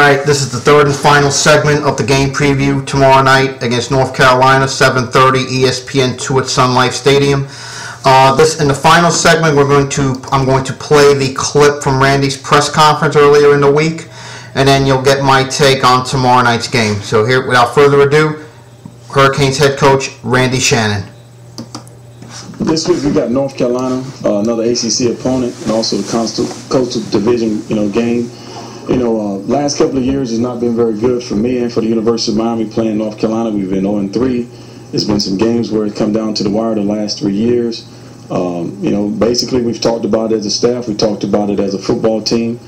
Alright, this is the third and final segment of the game preview tomorrow night against North Carolina, 7:30 ESPN2 at Sun Life Stadium. In the final segment, I'm going to play the clip from Randy's press conference earlier in the week, and then you'll get my take on tomorrow night's game. So here, without further ado, Hurricanes head coach Randy Shannon. This week we got North Carolina, another ACC opponent, and also the Coastal Division, game. Last couple of years has not been very good for me and for the University of Miami playing North Carolina. We've been 0-3. There's been some games where it come down to the wire the last 3 years. Basically we've talked about it as a staff. We talked about it as a football team.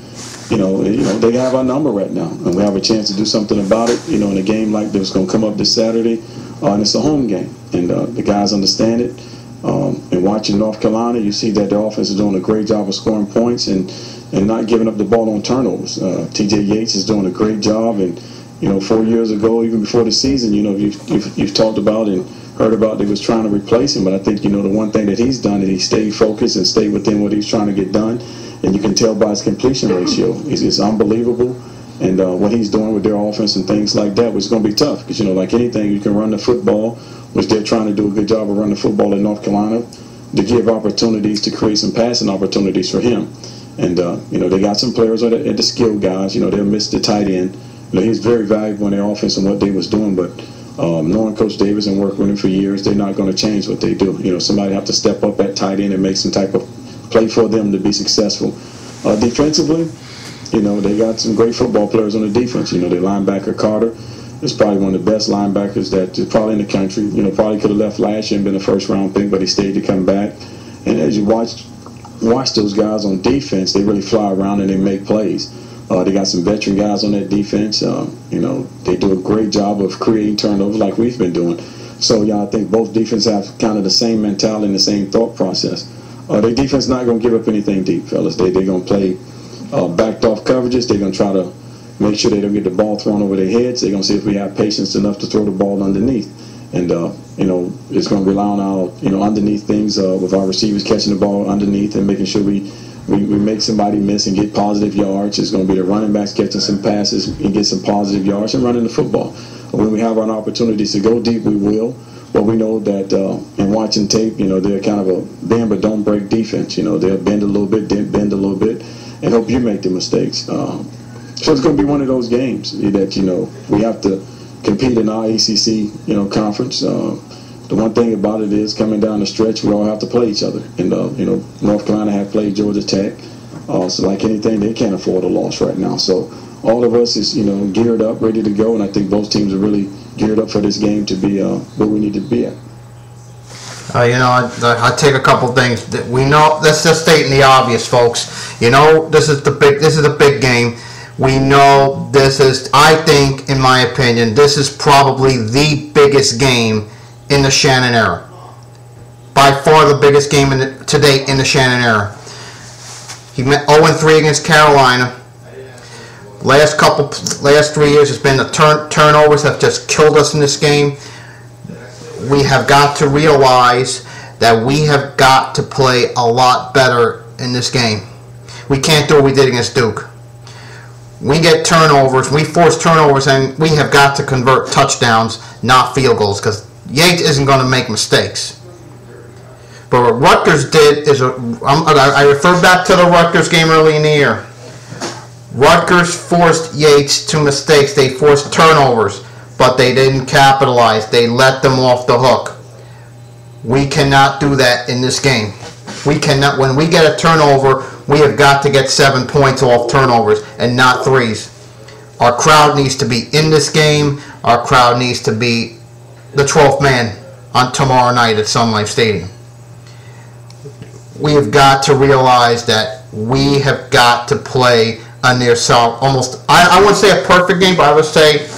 They have our number right now, and we have a chance to do something about it. In a game like this going to come up this Saturday, and it's a home game, and the guys understand it. And watching North Carolina, you see that their offense is doing a great job of scoring points and not giving up the ball on turnovers. TJ Yates is doing a great job, and 4 years ago, even before the season, you've talked about and heard about they was trying to replace him, but I think the one thing that he's done is he stayed focused and stayed within what he's trying to get done, and you can tell by his completion ratio. It's unbelievable, and what he's doing with their offense and things like that was going to be tough because like anything, you can run the football, which they're trying to do a good job of running the football in North Carolina, to give opportunities to create some passing opportunities for him. And, they got some players at the skill guys. They'll miss the tight end. He's very valuable in their offense and what they was doing, but knowing Coach Davis and working with him for years, they're not going to change what they do. Somebody have to step up at tight end and make some type of play for them to be successful. Defensively, they got some great football players on the defense. Their linebacker Carter is probably one of the best linebackers that is probably in the country. Probably could have left last year and been a first-round pick, but he stayed to come back. And as you watch those guys on defense, they really fly around and they make plays. They got some veteran guys on that defense. They do a great job of creating turnovers like we've been doing. So, I think both defenses have kind of the same mentality and the same thought process. Their defense not going to give up anything deep, fellas. They're going to play backed off coverages. They're going to try to make sure they don't get the ball thrown over their heads. They're going to see if we have patience enough to throw the ball underneath. And, it's going to rely on our, underneath things with our receivers catching the ball underneath and making sure we make somebody miss and get positive yards. It's going to be the running backs catching some passes and get some positive yards and running the football. When we have our opportunities to go deep, we will. But we know that in watching tape, they're kind of a bend but don't break defense. They'll bend a little bit, bend a little bit, and hope you make the mistakes. So it's going to be one of those games that, we have to compete in our ACC, conference. The one thing about it is coming down the stretch, we all have to play each other. And, North Carolina have played Georgia Tech. So like anything, they can't afford a loss right now. So all of us is, geared up, ready to go. And I think both teams are really geared up for this game to be where we need to be at. I take a couple things that we know. Let's just state the obvious, folks. This is the big game. We know this is, I think, in my opinion, this is probably the biggest game in the Shannon era. By far the biggest game to date in the Shannon era. He went 0-3 against Carolina. Last 3 years, it's been the turnovers have just killed us in this game. We have got to realize that we have got to play a lot better in this game. We can't do what we did against Duke. We get turnovers, we force turnovers, and we have got to convert touchdowns, not field goals, because Yates isn't going to make mistakes. But what Rutgers did is, I refer back to the Rutgers game early in the year. Rutgers forced Yates to mistakes. They forced turnovers, but they didn't capitalize. They let them off the hook. We cannot do that in this game. We cannot. When we get a turnover, we have got to get 7 points off turnovers and not threes. Our crowd needs to be in this game. Our crowd needs to be the 12th man on tomorrow night at Sun Life Stadium. We have got to realize that we have got to play a near almost, I wouldn't say a perfect game, but I would say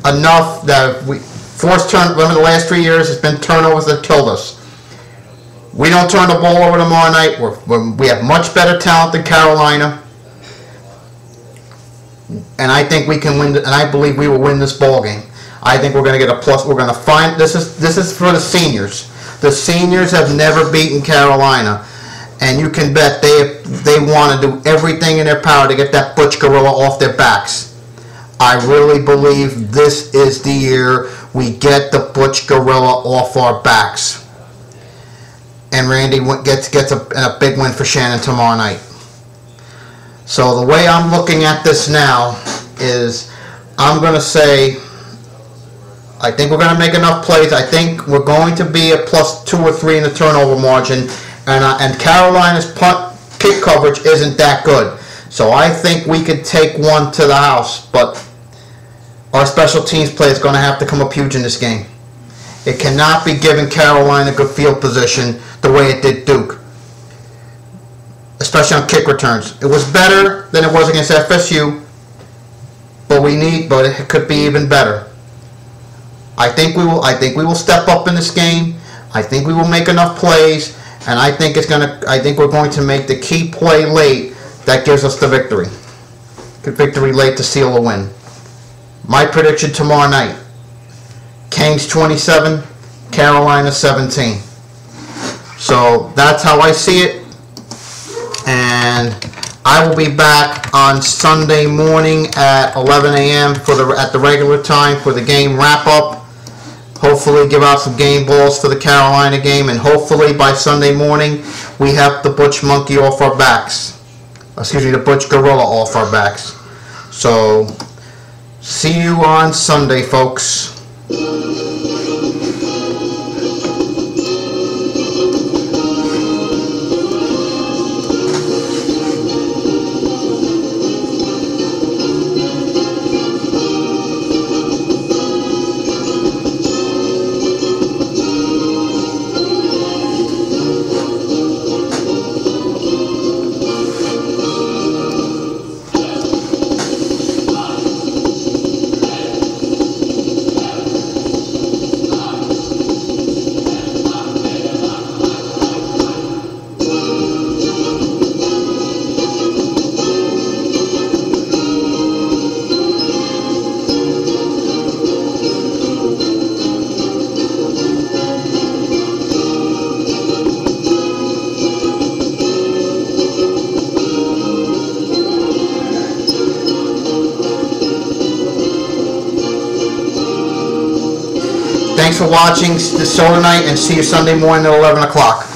enough that we forced remember the last 3 years, it's been turnovers that killed us. We don't turn the ball over tomorrow night. We have much better talent than Carolina, and I think we can win. And I believe we will win this ball game. I think we're going to get a plus. We're going to find this is for the seniors. The seniors have never beaten Carolina, and you can bet they want to do everything in their power to get that Butch Gorilla off their backs. I really believe this is the year we get the Butch Gorilla off our backs. And Randy gets a big win for Shannon tomorrow night. So the way I'm looking at this now is I'm going to say I think we're going to make enough plays. I think we're going to be a +2 or 3 in the turnover margin. And Carolina's punt kick coverage isn't that good. So I think we could take one to the house. But our special teams play is going to have to come up huge in this game. It cannot be giving Carolina good field position the way it did Duke, especially on kick returns. It was better than it was against FSU, but it could be even better. I think we will step up in this game. I think we will make enough plays, and I think we're going to make the key play late that gives us the victory. Victory late to seal a win. My prediction tomorrow night: Canes 27, Carolina 17. So that's how I see it. And I will be back on Sunday morning at 11 a.m. at the regular time for the game wrap-up. Hopefully give out some game balls for the Carolina game, and hopefully by Sunday morning we have the Butch Monkey off our backs. Excuse me, the Butch Gorilla off our backs. So, see you on Sunday, folks. Thanks for watching this show tonight, and see you Sunday morning at 11 o'clock.